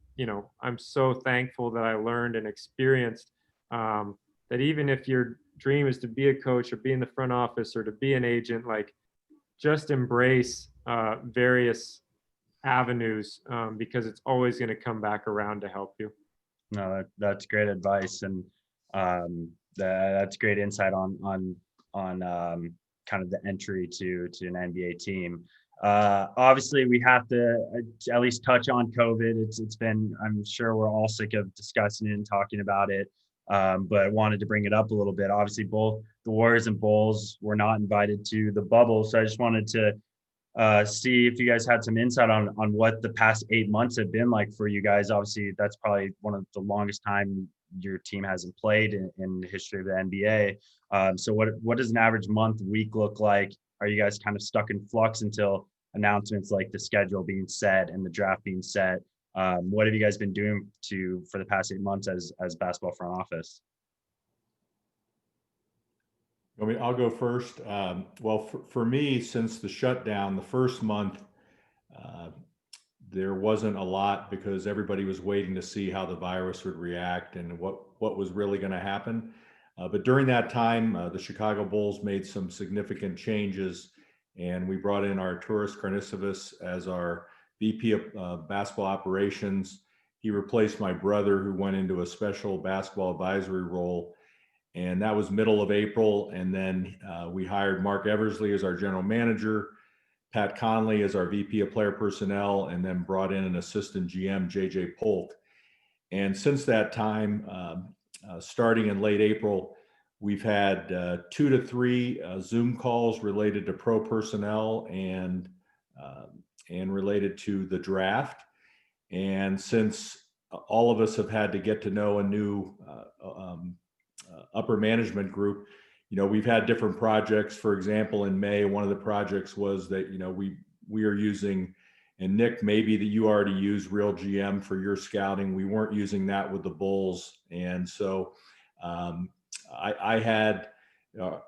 I'm so thankful that I learned and experienced, that even if your dream is to be a coach or be in the front office or to be an agent, like, just embrace various avenues, because it's always going to come back around to help you. No, that's great advice, and that's great insight on kind of the entry to an NBA team. Obviously, we have to at least touch on COVID. It's been, I'm sure we're all sick of discussing it and talking about it, but I wanted to bring it up a little bit. Obviously, both the Warriors and Bulls were not invited to the bubble, so I just wanted to see if you guys had some insight on what the past 8 months have been like for you guys. Obviously, that's probably one of the longest time your team hasn't played in the history of the NBA. So what does an average month, week look like? Are you guys kind of stuck in flux until announcements like the schedule being set and the draft being set? What have you guys been doing for the past 8 months as basketball front office? I mean, I'll go first. Well, for me, since the shutdown, the first month, there wasn't a lot because everybody was waiting to see how the virus would react and what was really going to happen. But during that time, the Chicago Bulls made some significant changes, and we brought in Arturas Karnisovas as our VP of basketball operations. He replaced my brother, who went into a special basketball advisory role. And that was middle of April. And then we hired Mark Eversley as our general manager, Pat Conley as our VP of player personnel, and then brought in an assistant GM, JJ Polk. And since that time, starting in late April, we've had 2 to 3 Zoom calls related to pro personnel and related to the draft. And since all of us have had to get to know a new upper management group, we've had different projects. For example, in May, one of the projects was that, we are using, and Nick, maybe that you already use Real GM for your scouting. We weren't using that with the Bulls. And so I had,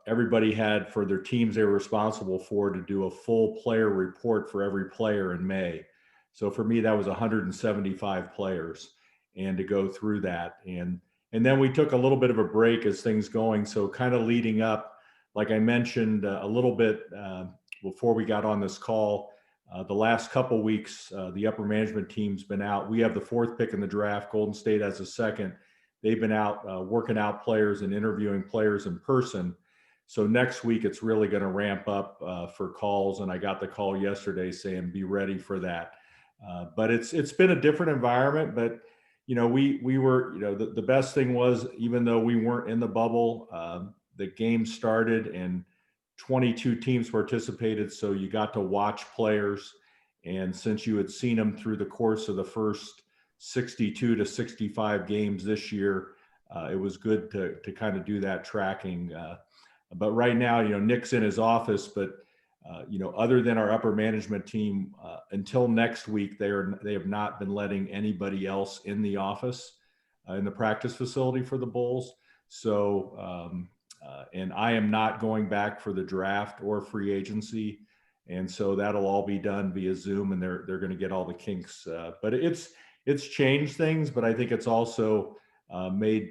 everybody had for their teams they were responsible for to do a full player report for every player in May. So for me, that was 175 players, and to go through that. And then we took a little bit of a break as things going. So kind of leading up, like I mentioned a little bit before we got on this call, the last couple weeks, the upper management team's been out. We have the 4th pick in the draft. Golden State has the 2nd. They've been out working out players and interviewing players in person. So next week, it's really going to ramp up for calls. And I got the call yesterday saying, be ready for that. But it's been a different environment, but we were, the best thing was, even though we weren't in the bubble, the game started and 22 teams participated. So you got to watch players. And since you had seen them through the course of the first 62 to 65 games this year, it was good to kind of do that tracking. But right now, Nick's in his office, but other than our upper management team, until next week, they have not been letting anybody else in the office, in the practice facility for the Bulls. So, and I am not going back for the draft or free agency. And so that'll all be done via Zoom, and they're going to get all the kinks. But it's changed things, but I think it's also made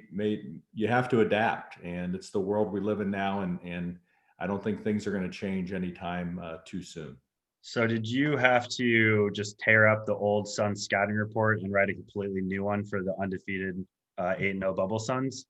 you have to adapt, and it's the world we live in now. And I don't think things are going to change anytime too soon. So did you have to just tear up the old Suns scouting report and write a completely new one for the undefeated 8-0 bubble Suns?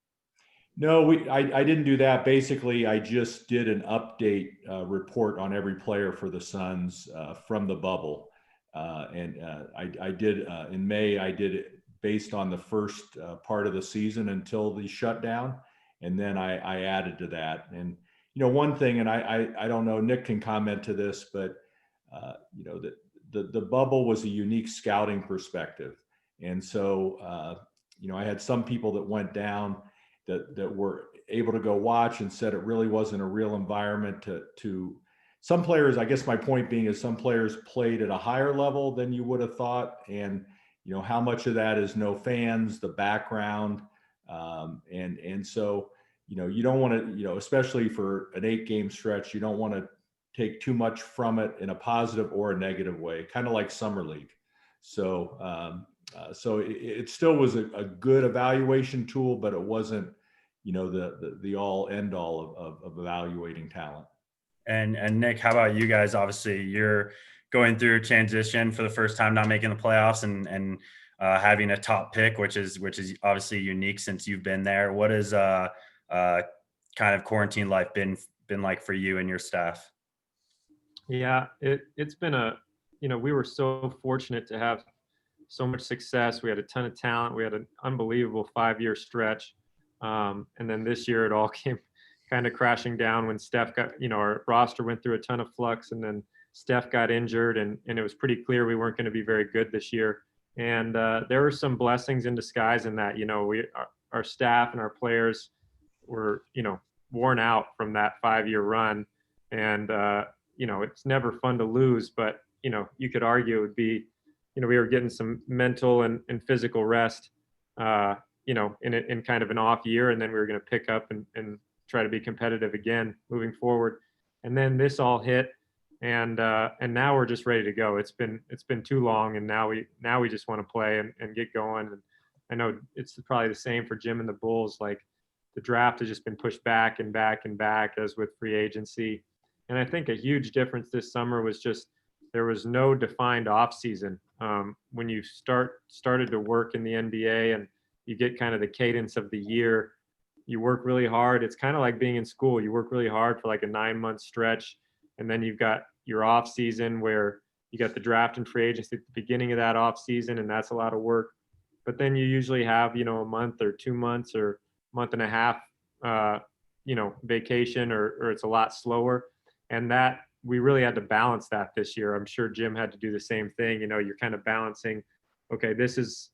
No, I didn't do that. Basically, I just did an update report on every player for the Suns from the bubble. And I did in May, I did it based on the first part of the season until the shutdown. And then I added to that. And one thing, and I don't know, Nick can comment to this, but the bubble was a unique scouting perspective. And so, I had some people that went down that were able to go watch and said it really wasn't a real environment to some players. I guess my point being is some players played at a higher level than you would have thought. And how much of that is no fans, the background, and so you don't want to, especially for an 8-game stretch, you don't want to take too much from it in a positive or a negative way, kind of like summer league. So so it still was a good evaluation tool, but it wasn't the all end all of evaluating talent. And Nick, how about you guys? Obviously, you're going through a transition for the first time, not making the playoffs, and having a top pick, which is obviously unique since you've been there. What has kind of quarantine life been like for you and your staff? Yeah, it's been we were so fortunate to have so much success. We had a ton of talent. We had an unbelievable 5-year stretch. And then this year it all came kind of crashing down when Steph got, our roster went through a ton of flux, and then Steph got injured, and it was pretty clear we weren't going to be very good this year. And there were some blessings in disguise in that, our staff and our players were, worn out from that 5-year run. And, it's never fun to lose, but, you could argue it would be, we were getting some mental and physical rest, in kind of an off year. And then we were going to pick up and try to be competitive again moving forward. And then this all hit, and now we're just ready to go. It's been too long, and now we just want to play and get going. And I know it's probably the same for Jim and the Bulls. Like, the draft has just been pushed back and back and back, as with free agency. And I think a huge difference this summer was just there was no defined off season. When you started to work in the NBA and you get kind of the cadence of the year, you work really hard. It's kind of like being in school. You work really hard for like a 9-month stretch, and then you've got your off season where you got the draft and free agency at the beginning of that off season, and that's a lot of work. But then you usually have, a month or 2 months or month and a half, vacation, or it's a lot slower. And that we really had to balance that this year. I'm sure Jim had to do the same thing. You're kind of balancing, okay, this is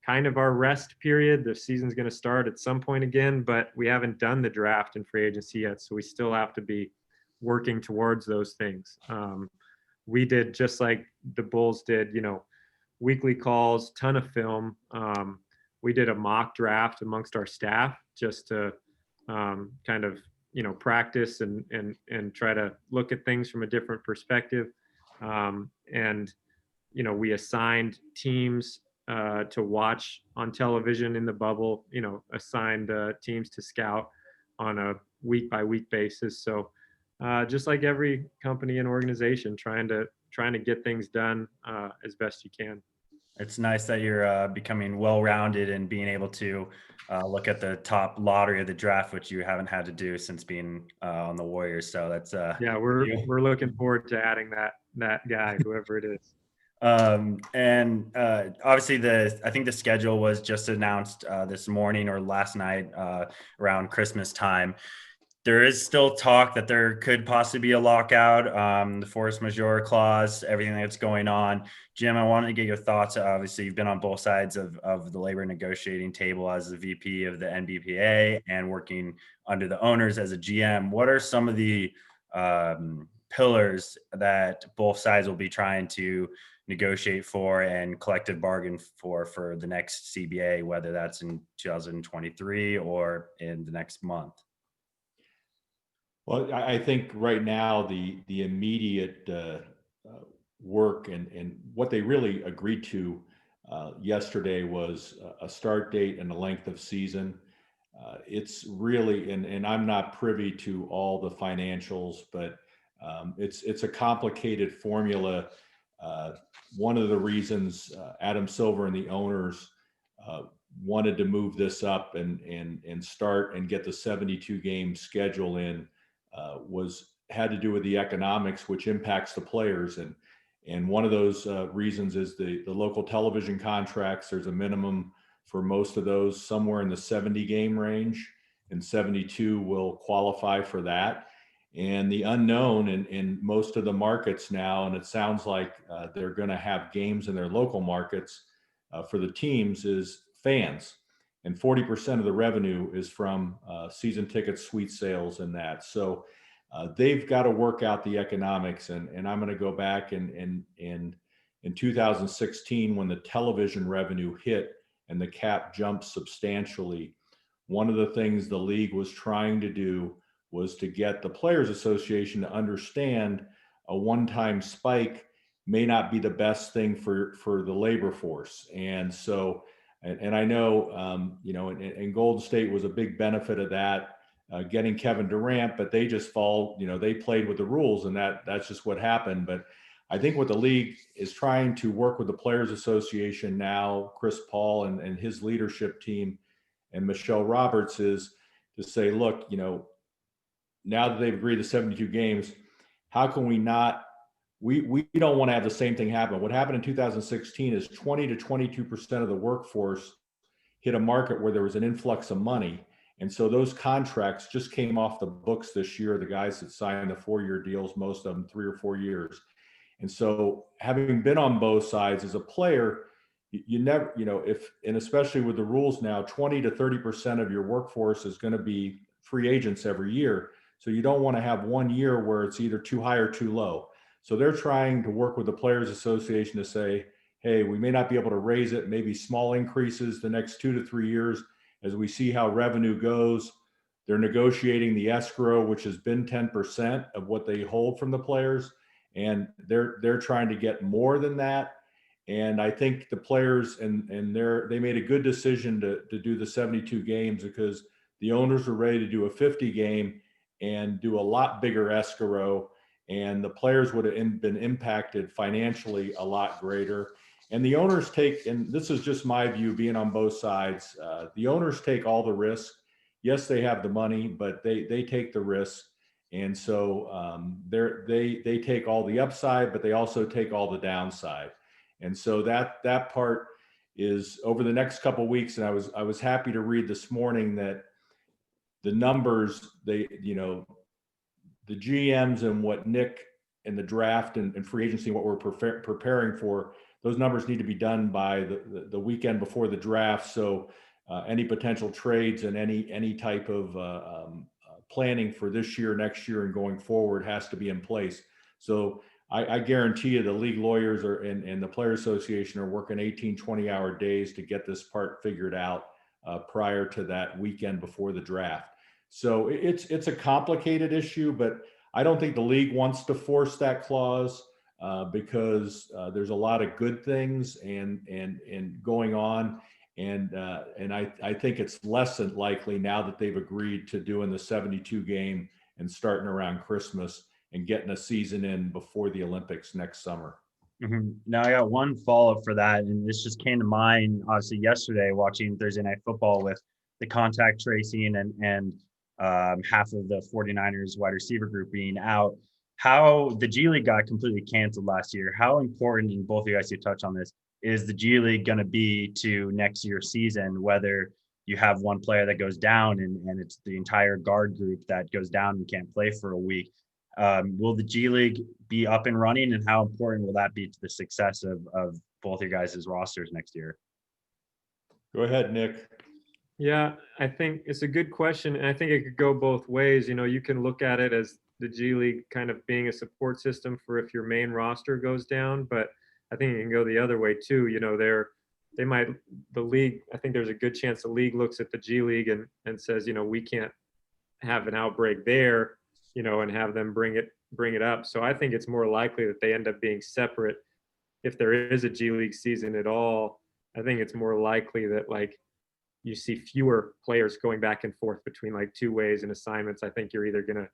kind of our rest period. The season's going to start at some point again, but we haven't done the draft and free agency yet. So we still have to be working towards those things. We did just like the Bulls did, weekly calls, ton of film. We did a mock draft amongst our staff just to kind of, practice and try to look at things from a different perspective. And, we assigned teams to watch on television in the bubble, assigned teams to scout on a week by week basis. So just like every company and organization, trying to get things done as best you can. It's nice that you're becoming well-rounded and being able to look at the top lottery of the draft, which you haven't had to do since being on the Warriors. So that's yeah, we're looking forward to adding that guy, whoever it is. And obviously I think the schedule was just announced this morning or last night around Christmas time. There is still talk that there could possibly be a lockout, the force majeure clause, everything that's going on. Jim, I wanted to get your thoughts. Obviously, you've been on both sides of the labor negotiating table as the VP of the NBPA and working under the owners as a GM. What are some of the pillars that both sides will be trying to negotiate for and collective bargain for the next CBA, whether that's in 2023 or in the next month? Well, I think right now the immediate work and what they really agreed to yesterday was a start date and a length of season. It's really, and I'm not privy to all the financials, but it's a complicated formula. One of the reasons Adam Silver and the owners wanted to move this up and start and get the 72 game schedule in had to do with the economics, which impacts the players. And one of those reasons is the local television contracts. There's a minimum for most of those somewhere in the 70 game range, and 72 will qualify for that. And the unknown in most of the markets now, and it sounds like they're going to have games in their local markets for the teams, is fans. And 40% of the revenue is from season ticket suite sales and that. So they've got to work out the economics. And I'm going to go back and in 2016, when the television revenue hit and the cap jumped substantially, one of the things the league was trying to do was to get the Players Association to understand a one-time spike may not be the best thing for the labor force. And so, and I know, you know, and Golden State was a big benefit of that, getting Kevin Durant, but they just you know, they played with the rules, and that's just what happened. But I think what the league is trying to work with the Players Association now, Chris Paul and his leadership team and Michelle Roberts, is to say, look, you know, now that they've agreed to 72 games, how can we not, we don't want to have the same thing happen. What happened in 2016 is 20 to 22% of the workforce hit a market where there was an influx of money. And so those contracts just came off the books this year, the guys that signed the 4-year deals, most of them 3 or 4 years. And so having been on both sides as a player, you never, you know, and especially with the rules now, 20 to 30% of your workforce is going to be free agents every year. So you don't want to have 1 year where it's either too high or too low. So they're trying to work with the Players Association to say, hey, we may not be able to raise it, maybe small increases the next 2 to 3 years as we see how revenue goes. They're negotiating the escrow, which has been 10% of what they hold from the players. And they're trying to get more than that. And I think the players they made a good decision to do the 72 games, because the owners were ready to do a 50 game and do a lot bigger escrow, and the players would have been impacted financially a lot greater. And the owners and this is just my view being on both sides, the owners take all the risk. Yes, they have the money, but they take the risk. And so they take all the upside, but they also take all the downside. And so that part is over the next couple of weeks. And I was happy to read this morning that the numbers, you know, the GMs and what Nick and the draft and free agency, what we're preparing for, those numbers need to be done by the weekend before the draft. So any potential trades and any type of planning for this year, next year, and going forward has to be in place. So I guarantee you the league lawyers and the Players Association are working 18, 20-hour days to get this part figured out prior to that weekend before the draft. So it's a complicated issue, but I don't think the league wants to force that clause because there's a lot of good things and going on. And I think it's less than likely now that they've agreed to doing the 72 game and starting around Christmas and getting a season in before the Olympics next summer. Mm-hmm. Now I got one follow-up for that, and this just came to mind obviously yesterday watching Thursday Night Football with the contact tracing and half of the 49ers wide receiver group being out. How the G League got completely canceled last year. How important, and both of you guys you touch on this, is the G League going to be to next year's season, whether you have one player that goes down and it's the entire guard group that goes down and can't play for a week? Will the G League be up and running, and how important will that be to the success of both your guys' rosters next year? Go ahead, Nick. Yeah, I think it's a good question. And I think it could go both ways. You know, you can look at it as the G League kind of being a support system for if your main roster goes down, but I think it can go the other way too. You know, the league, I think there's a good chance the league looks at the G League and says, you know, we can't have an outbreak there, you know, and have them bring it up. So I think it's more likely that they end up being separate. If there is a G League season at all, I think it's more likely that like you see fewer players going back and forth between like two ways and assignments. I think you're either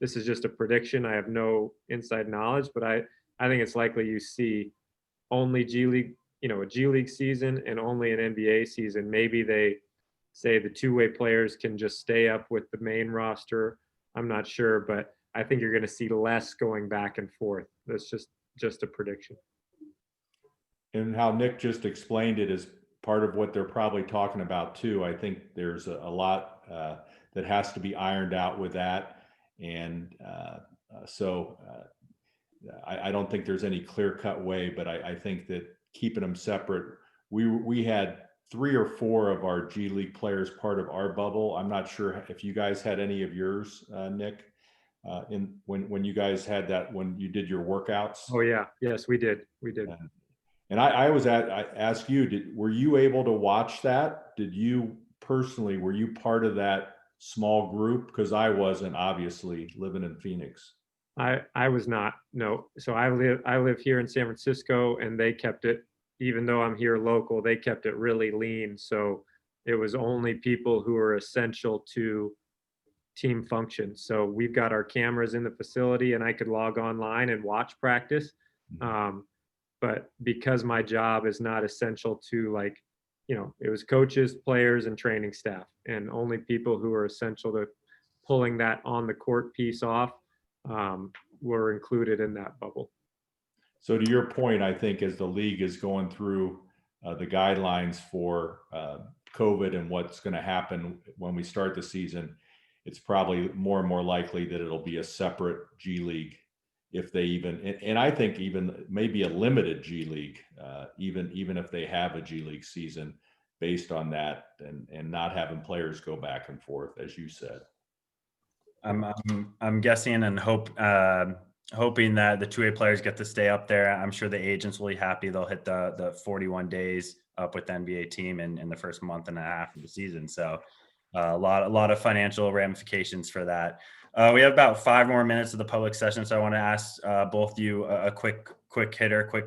this is just a prediction. I have no inside knowledge, but I think it's likely you see only G League, you know, a G League season and only an NBA season. Maybe they say the two-way players can just stay up with the main roster. I'm not sure, but I think you're going to see less going back and forth. That's just a prediction. And how Nick just explained it is part of what they're probably talking about too. I think there's a lot that has to be ironed out with that. And so I don't think there's any clear-cut way, but I think that keeping them separate, we had 3 or 4 of our G League players part of our bubble. I'm not sure if you guys had any of yours, Nick, when you guys had that, when you did your workouts. Oh yeah, yes, we did. And I ask you, were you able to watch that? Did you personally, were you part of that small group? Because I wasn't, obviously, living in Phoenix. I was not, no. So I live here in San Francisco, and they kept it, even though I'm here local, they kept it really lean. So it was only people who are essential to team function. So we've got our cameras in the facility, and I could log online and watch practice. But because my job is not essential to, like, it was coaches, players, and training staff, and only people who are essential to pulling that on the court piece off were included in that bubble. So to your point, I think as the league is going through the guidelines for COVID and what's going to happen when we start the season, it's probably more and more likely that it'll be a separate G League, if they even, and I think even maybe a limited G League, even if they have a G League season based on that, and not having players go back and forth, as you said. I'm guessing and hoping that the 2A players get to stay up there. I'm sure the agents will be happy. They'll hit the 41 days up with the NBA team in the first month and a half of the season. So a lot of financial ramifications for that. We have about 5 more minutes of the public session, so I want to ask both of you a quick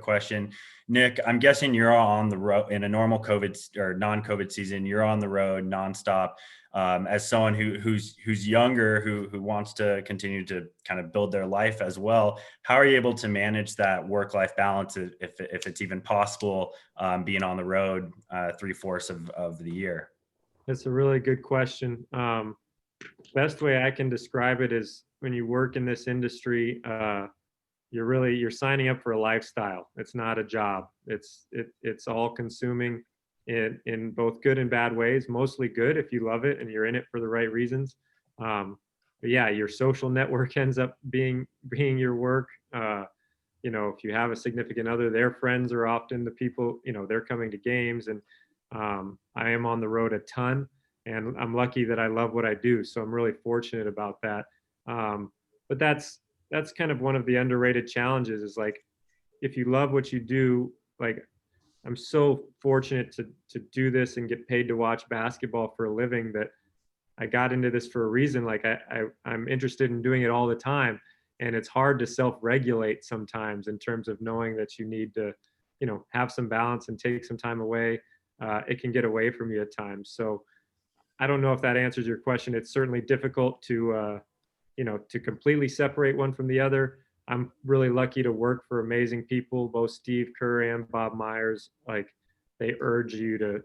question. Nick, I'm guessing you're on the road in a normal COVID or non-COVID season. You're on the road nonstop. As someone who's younger, who wants to continue to kind of build their life as well, how are you able to manage that work-life balance, if it's even possible, being on the road 3/4 of the year? That's a really good question. Best way I can describe it is, when you work in this industry, you're signing up for a lifestyle. It's not a job. It's all consuming in both good and bad ways. Mostly good if you love it and you're in it for the right reasons. But yeah, your social network ends up being your work. If you have a significant other, their friends are often the people, they're coming to games, and I am on the road a ton, and I'm lucky that I love what I do. So I'm really fortunate about that. But that's kind of one of the underrated challenges, is like, if you love what you do, like, I'm so fortunate to do this and get paid to watch basketball for a living, that I got into this for a reason. Like, I'm interested in doing it all the time. And it's hard to self-regulate sometimes, in terms of knowing that you need to, have some balance and take some time away. It can get away from you at times. So I don't know if that answers your question. It's certainly difficult to completely separate one from the other. I'm really lucky to work for amazing people, both Steve Kerr and Bob Myers. Like, they urge you to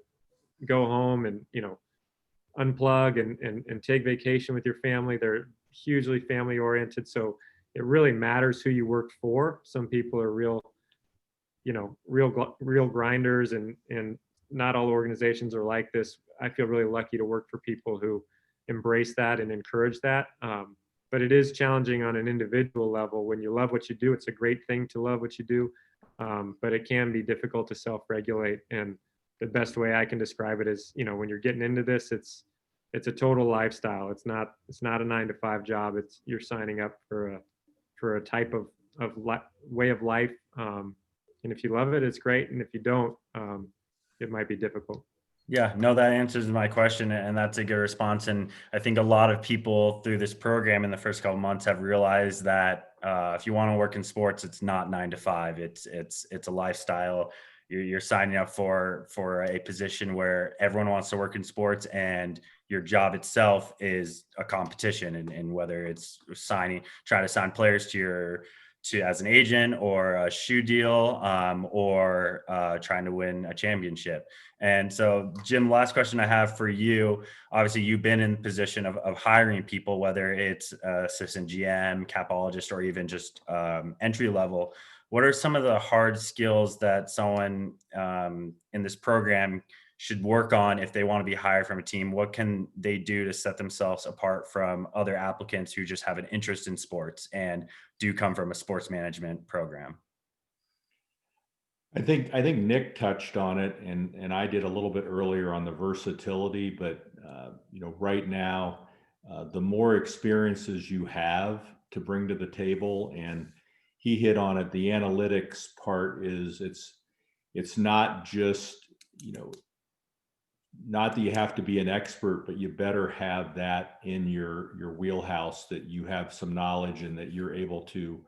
go home and, unplug and take vacation with your family. They're hugely family oriented. So it really matters who you work for. Some people are real grinders, and not all organizations are like this. I feel really lucky to work for people who embrace that and encourage that. But it is challenging on an individual level. When you love what you do, it's a great thing to love what you do. But it can be difficult to self-regulate. And the best way I can describe it is, when you're getting into this, it's a total lifestyle. It's not a 9-to-5 job. You're signing up for a type of way of life. And if you love it, it's great. And if you don't, it might be difficult. Yeah, no, that answers my question, and that's a good response. And I think a lot of people through this program in the first couple of months have realized that if you want to work in sports, it's not 9 to 5. It's a lifestyle. You're signing up for a position where everyone wants to work in sports, and your job itself is a competition. And whether it's trying to sign players as an agent, or a shoe deal, or trying to win a championship. And so, Jim, last question I have for you. Obviously, you've been in the position of hiring people, whether it's assistant GM, capologist, or even just entry level. What are some of the hard skills that someone in this program should work on if they want to be hired from a team? What can they do to set themselves apart from other applicants who just have an interest in sports and do come from a sports management program? I think Nick touched on it, and I did a little bit earlier on the versatility. But right now, the more experiences you have to bring to the table, and he hit on it. The analytics part is it's not just, not that you have to be an expert, but you better have that in your wheelhouse, that you have some knowledge and that you're able to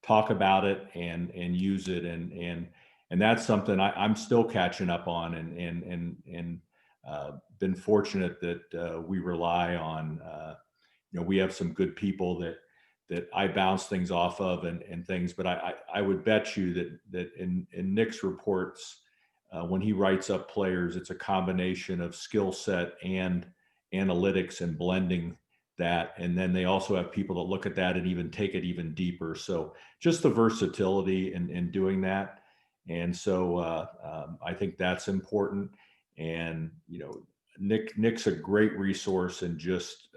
talk about it and use it. And that's something I'm still catching up on, and been fortunate that we rely on, we have some good people that I bounce things off of and things, but I would bet you that in Nick's reports, when he writes up players, it's a combination of skill set and analytics and blending that. And then they also have people that look at that and even take it even deeper. So just the versatility in doing that. And so I think that's important. And, Nick's a great resource, and just,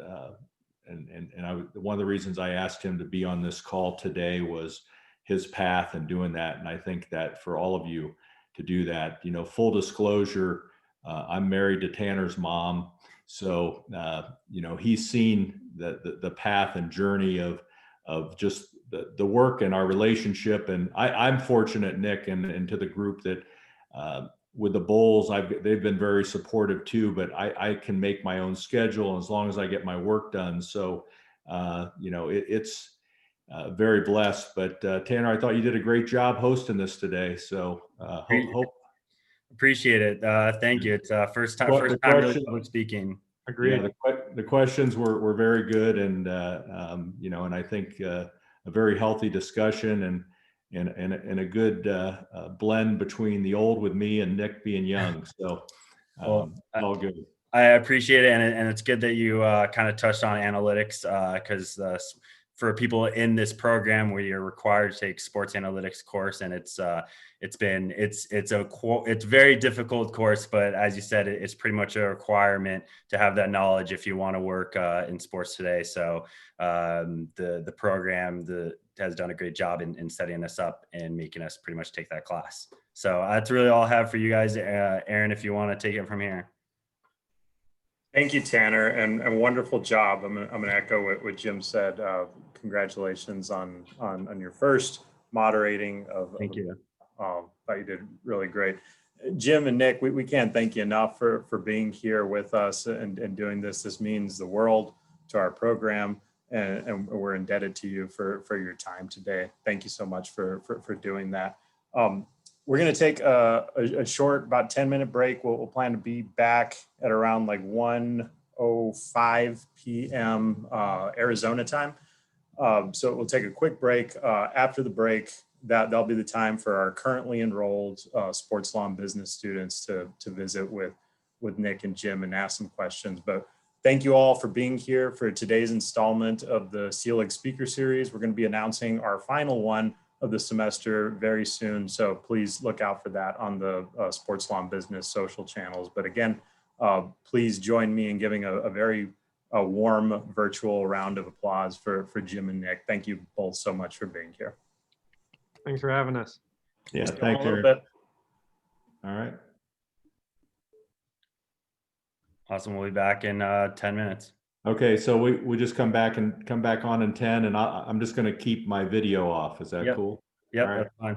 one of the reasons I asked him to be on this call today was his path and doing that. And I think that for all of you to do that, full disclosure, I'm married to Tanner's mom. So, he's seen the path and journey of just the work and our relationship. And I'm fortunate, Nick, and to the group that, with the Bulls, they've been very supportive too, but I can make my own schedule as long as I get my work done. So, it's very blessed. But Tanner, I thought you did a great job hosting this today. So hope. Appreciate it. Thank you. It's first time really public speaking. Agreed. Yeah, the questions were very good, and and I think a very healthy discussion, and a good blend between the old with me and Nick being young. So all good. I appreciate it, and it's good that you kind of touched on analytics, because for people in this program where you're required to take sports analytics course, and it's a very difficult course, but as you said, it's pretty much a requirement to have that knowledge if you want to work in sports today. So the program has done a great job in setting us up and making us pretty much take that class. So that's really all I have for you guys. Aaron, if you want to take it from here. Thank you, Tanner, and wonderful job. I'm going to echo what Jim said. Congratulations on your first moderating of. Thank you. Thought you did really great. Jim and Nick, we can't thank you enough for being here with us and doing this. This means the world to our program, and we're indebted to you for your time today. Thank you so much for doing that. We're going to take a short, about 10-minute break. We'll plan to be back at around like 1:05 p.m. Arizona time. So we'll take a quick break. After the break, that'll be the time for our currently enrolled sports law and business students to visit with Nick and Jim and ask some questions. But thank you all for being here for today's installment of the Selig Speaker Series. We're going to be announcing our final one of the semester very soon. So please look out for that on the Sports Law and Business social channels. But again, please join me in giving a very warm virtual round of applause for Jim and Nick. Thank you both so much for being here. Thanks for having us. Yeah, thanks, Aaron. All right. Awesome. We'll be back in 10 minutes. Okay, so we just come back on in 10, and I'm just going to keep my video off. Is that cool? Yep, all right. That's fine.